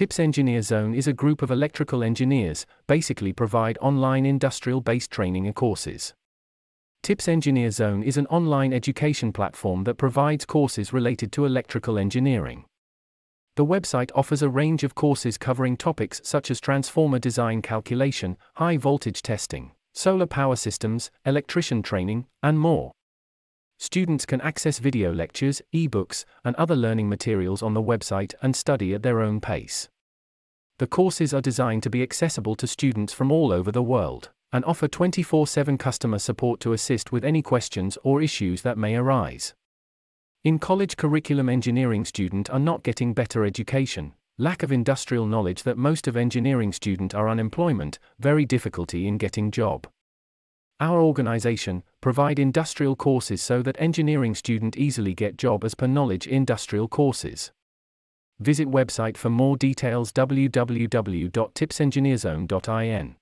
TIPS Engineer Zone is a group of electrical engineers, basically provide online industrial-based training and courses. TIPS Engineer Zone is an online education platform that provides courses related to electrical engineering. The website offers a range of courses covering topics such as transformer design calculation, high voltage testing, solar power systems, electrician training, and more. Students can access video lectures, eBooks, and other learning materials on the website and study at their own pace. The courses are designed to be accessible to students from all over the world, and offer 24/7 customer support to assist with any questions or issues that may arise. In college curriculum, engineering students are not getting better education, lack of industrial knowledge that most of engineering students are unemployment, very difficulty in getting job. Our organization provide industrial courses so that engineering student easily get job as per knowledge industrial courses. Visit website for more details www.tipsengineerzone.in.